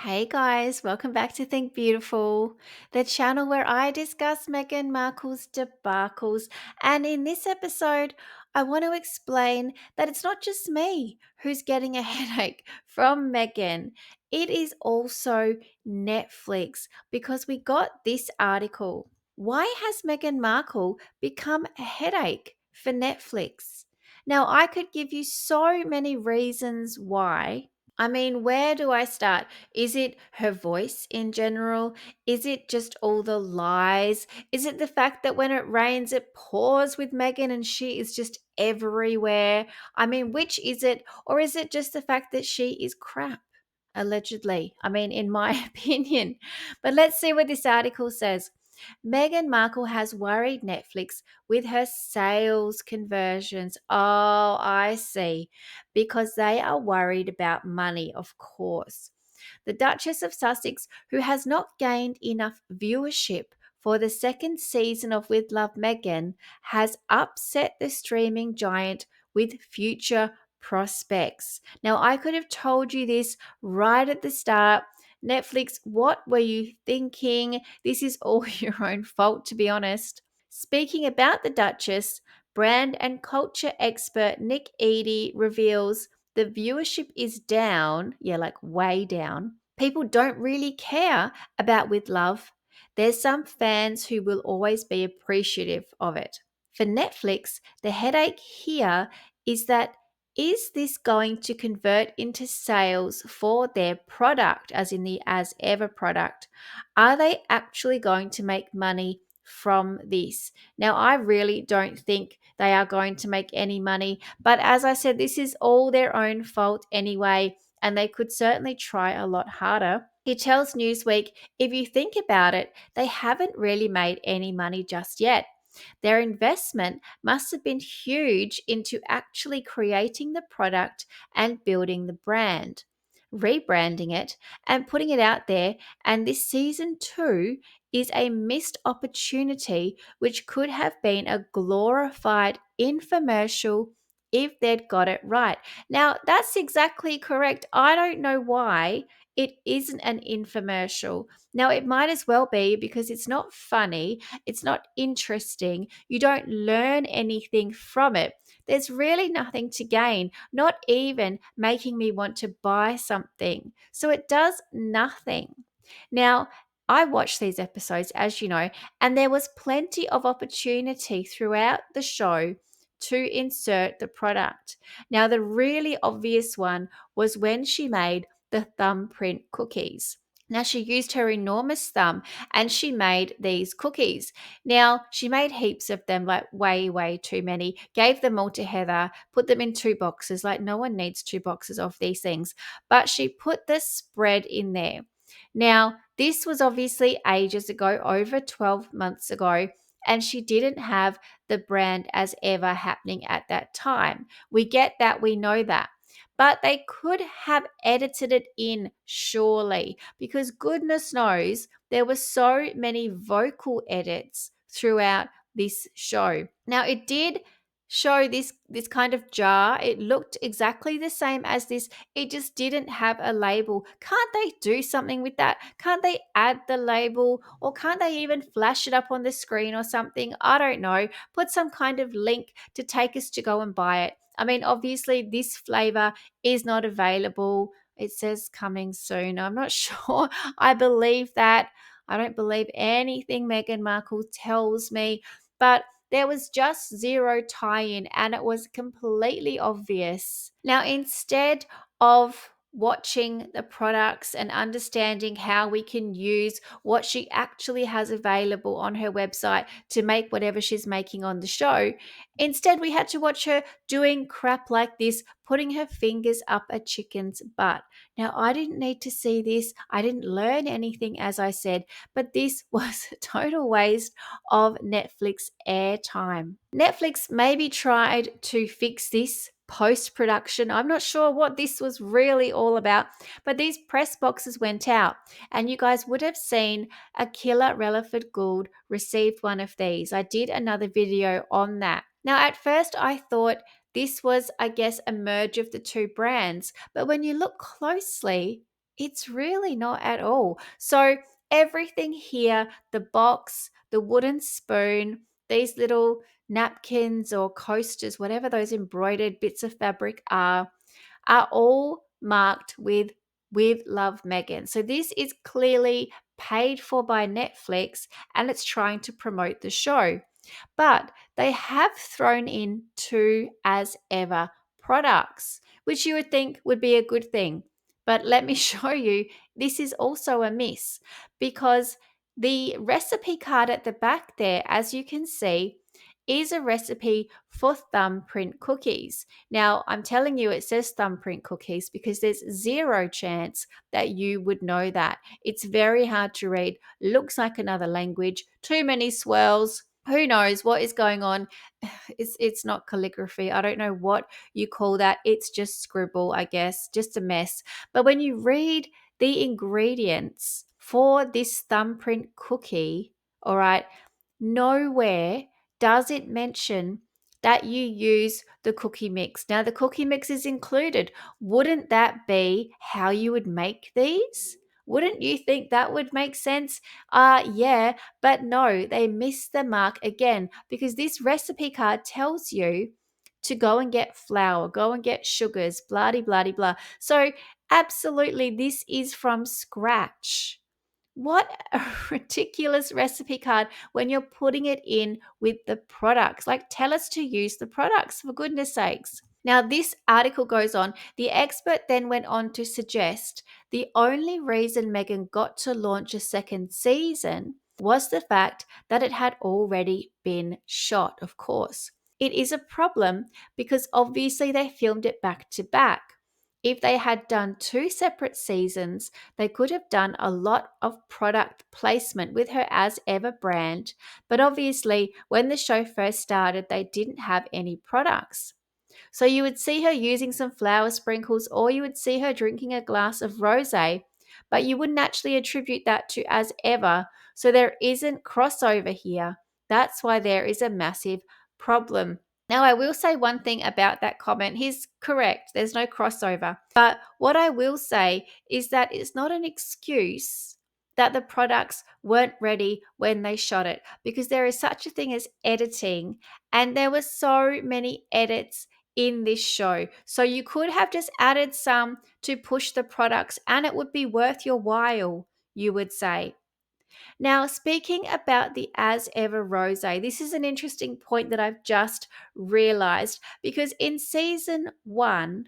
Hey guys, welcome back to Think Beautiful, the channel where I discuss Meghan Markle's debacles. And in this episode, I want to explain that it's not just me who's getting a headache from Meghan, it is also Netflix because we got this article. Why has Meghan Markle become a headache for Netflix? Now, I could give you so many reasons why. I mean, where do I start? Is it her voice in general? Is it just all the lies? Is it the fact that when it rains, it pours with Meghan and she is just everywhere? I mean, which is it? Or is it just the fact that she is crap? Allegedly. I mean, in my opinion. But let's see what this article says. Meghan Markle has worried Netflix with her sales conversions. Oh, I see. Because they are worried about money, of course. The Duchess of Sussex, who has not gained enough viewership for the second season of With Love Meghan, has upset the streaming giant with future prospects. Now, I could have told you this right at the start. Netflix, what were you thinking? This is all your own fault, to be honest. Speaking about the Duchess, brand and culture expert Nick Eady reveals the viewership is down, yeah, like way down. People don't really care about With Love. There's some fans who will always be appreciative of it. For Netflix, the headache here is that is this going to convert into sales for their product, as in the as ever product? Are they actually going to make money from this? Now, I really don't think they are going to make any money, but as I said, this is all their own fault anyway, and they could certainly try a lot harder. He tells Newsweek, if you think about it, they haven't really made any money just yet. Their investment must have been huge into actually creating the product and building the brand, rebranding it, and putting it out there. And this season two is a missed opportunity, which could have been a glorified infomercial if they'd got it right. Now, that's exactly correct. I don't know why it isn't an infomercial. Now, it might as well be because it's not funny, it's not interesting, you don't learn anything from it. There's really nothing to gain, not even making me want to buy something. So it does nothing. Now, I watched these episodes, as you know, and there was plenty of opportunity throughout the show to insert the product. Now, the really obvious one was when she made the thumbprint cookies. Now, she used her enormous thumb and she made these cookies. Now, she made heaps of them, like way, way too many, gave them all to Heather, put them in two boxes. Like, no one needs two boxes of these things. But she put the spread in there. Now, this was obviously ages ago, over 12 months ago, and she didn't have the brand as ever happening at that time. We get that, we know that. But they could have edited it in, surely, because goodness knows there were so many vocal edits throughout this show. Now, it did show this kind of jar. It looked exactly the same as this. It just didn't have a label. Can't they do something with that? Can't they add the label, or can't they even flash it up on the screen or something? I don't know. Put some kind of link to take us to go and buy it. I mean, obviously this flavor is not available. It says coming soon. I'm not sure I believe that. I don't believe anything Meghan Markle tells me, but there was just zero tie-in and it was completely obvious. Now, instead of watching the products and understanding how we can use what she actually has available on her website to make whatever she's making on the show, instead we had to watch her doing crap like this, putting her fingers up a chicken's butt. Now, I didn't need to see this. I didn't learn anything, as I said, but this was a total waste of Netflix airtime. Netflix maybe tried to fix this post production. I'm not sure what this was really all about, but these press boxes went out, and you guys would have seen a killer Relaford Gould received one of these. I did another video on that. Now, at first, I thought this was, I guess, a merge of the two brands, but when you look closely, It's really not at all. So, everything here, the box, the wooden spoon, these little napkins or coasters, whatever those embroidered bits of fabric are all marked with Love Meghan. So this is clearly paid for by Netflix and it's trying to promote the show. But they have thrown in two as ever products, which you would think would be a good thing. But let me show you, this is also a miss because the recipe card at the back there, as you can see, is a recipe for thumbprint cookies. Now, I'm telling you, it says thumbprint cookies because there's zero chance that you would know that. It's very hard to read, looks like another language, too many swirls. Who knows what is going on? It's not calligraphy. I don't know what you call that. It's just scribble, I guess, just a mess. But when you read the ingredients for this thumbprint cookie, all right, nowhere does it mention that you use the cookie mix. Now, the cookie mix is included. Wouldn't that be how you would make these? Wouldn't you think that would make sense? Yeah, but no, they missed the mark again because this recipe card tells you to go and get flour, go and get sugars, blah, blah, blah. So, absolutely, this is from scratch. What a ridiculous recipe card when you're putting it in with the products. Like, tell us to use the products, for goodness sakes. Now, this article goes on. The expert then went on to suggest the only reason Meghan got to launch a second season was the fact that it had already been shot, of course. It is a problem because obviously they filmed it back to back. If they had done two separate seasons, they could have done a lot of product placement with her As Ever brand, but obviously, when the show first started, they didn't have any products. So you would see her using some flower sprinkles, or you would see her drinking a glass of rosé, but you wouldn't actually attribute that to As Ever. So there isn't crossover here. That's why there is a massive problem. Now, I will say one thing about that comment. He's correct. There's no crossover. But what I will say is that it's not an excuse that the products weren't ready when they shot it, because there is such a thing as editing, and there were so many edits in this show. So you could have just added some to push the products and it would be worth your while, you would say. Now, speaking about the As Ever Rosé, this is an interesting point that I've just realized because in season 1,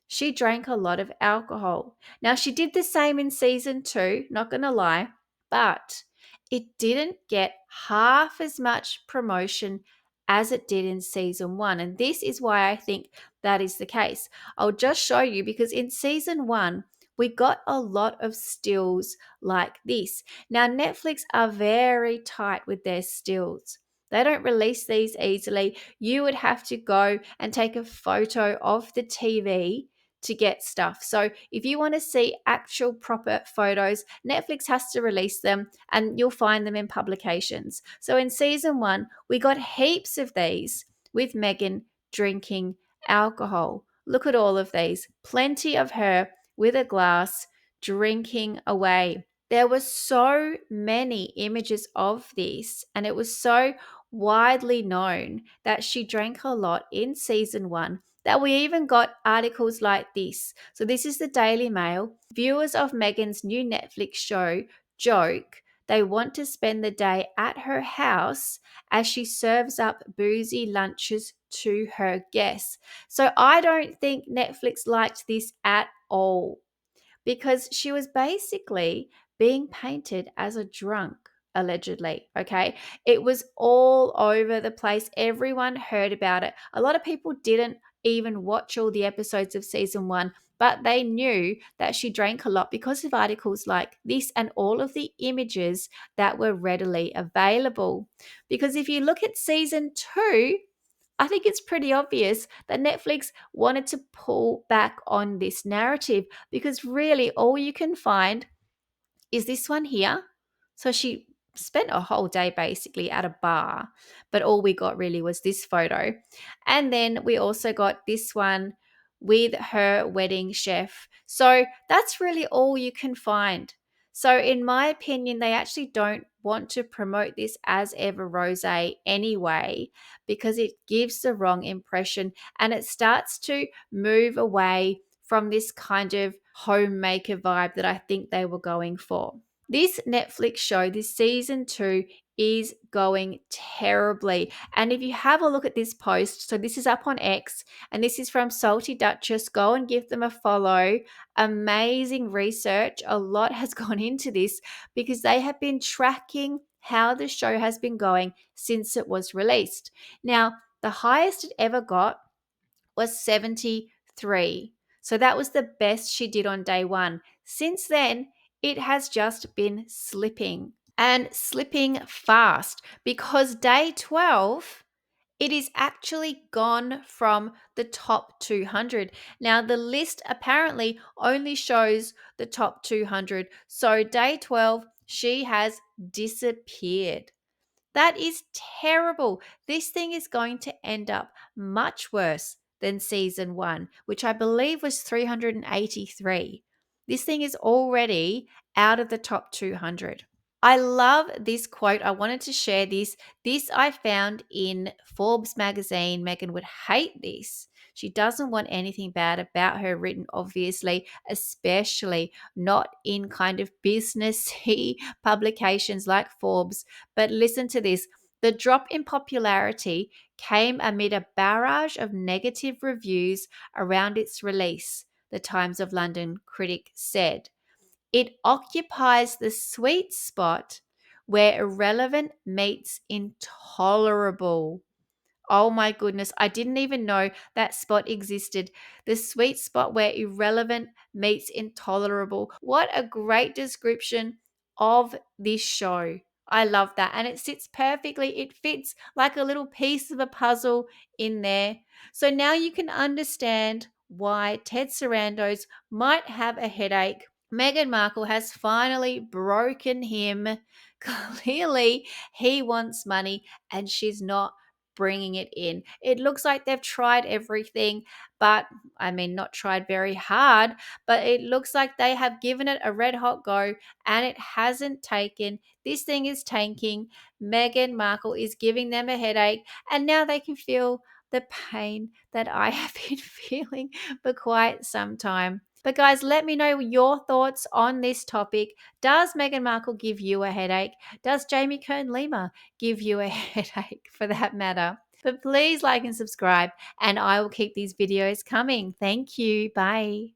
she drank a lot of alcohol. Now, she did the same in season 2, not going to lie, but it didn't get half as much promotion as it did in season 1. And this is why I think that is the case. I'll just show you because in season 1, we got a lot of stills like this. Now, Netflix are very tight with their stills. They don't release these easily. You would have to go and take a photo of the TV to get stuff. So, if you want to see actual proper photos, Netflix has to release them and you'll find them in publications. So, in season 1, we got heaps of these with Meghan drinking alcohol. Look at all of these. Plenty of her with a glass drinking away. There were so many images of this, and it was so widely known that she drank a lot in season 1 that we even got articles like this. So, this is the Daily Mail. Viewers of Meghan's new Netflix show joke they want to spend the day at her house as she serves up boozy lunches to her guests. So, I don't think Netflix liked this at all, because she was basically being painted as a drunk, allegedly. Okay. It was all over the place. Everyone heard about it. A lot of people didn't even watch all the episodes of season 1, but they knew that she drank a lot because of articles like this and all of the images that were readily available. Because if you look at season 2, I think it's pretty obvious that Netflix wanted to pull back on this narrative because really all you can find is this one here. So she spent a whole day basically at a bar, but all we got really was this photo. And then we also got this one with her wedding chef. So that's really all you can find. So, in my opinion, they actually don't want to promote this as Ever Rose anyway, because it gives the wrong impression and it starts to move away from this kind of homemaker vibe that I think they were going for. This Netflix show, this season 2, is going terribly. And if you have a look at this post, so this is up on X and this is from Salty Duchess, go and give them a follow. Amazing research. A lot has gone into this because they have been tracking how the show has been going since it was released. Now, the highest it ever got was 73. So that was the best she did on day one. Since then, it has just been slipping and slipping fast because day 12, it is actually gone from the top 200. Now, the list apparently only shows the top 200. So, day 12, she has disappeared. That is terrible. This thing is going to end up much worse than season 1, which I believe was 383. This thing is already out of the top 200. I love this quote. I wanted to share this. This I found in Forbes magazine. Meghan would hate this. She doesn't want anything bad about her written, obviously, especially not in kind of businessy publications like Forbes. But listen to this. The drop in popularity came amid a barrage of negative reviews around its release, the Times of London critic said. It occupies the sweet spot where irrelevant meets intolerable. Oh my goodness, I didn't even know that spot existed. The sweet spot where irrelevant meets intolerable. What a great description of this show. I love that. And it sits perfectly. It fits like a little piece of a puzzle in there. So now you can understand why Ted Sarandos might have a headache. Meghan Markle has finally broken him. Clearly, he wants money and she's not bringing it in. It looks like they've tried everything, but I mean, not tried very hard, but it looks like they have given it a red hot go and it hasn't taken. This thing is tanking. Meghan Markle is giving them a headache, and now they can feel the pain that I have been feeling for quite some time. But guys, let me know your thoughts on this topic. Does Meghan Markle give you a headache? Does Jamie Kern-Lima give you a headache for that matter? But please like and subscribe, and I will keep these videos coming. Thank you. Bye.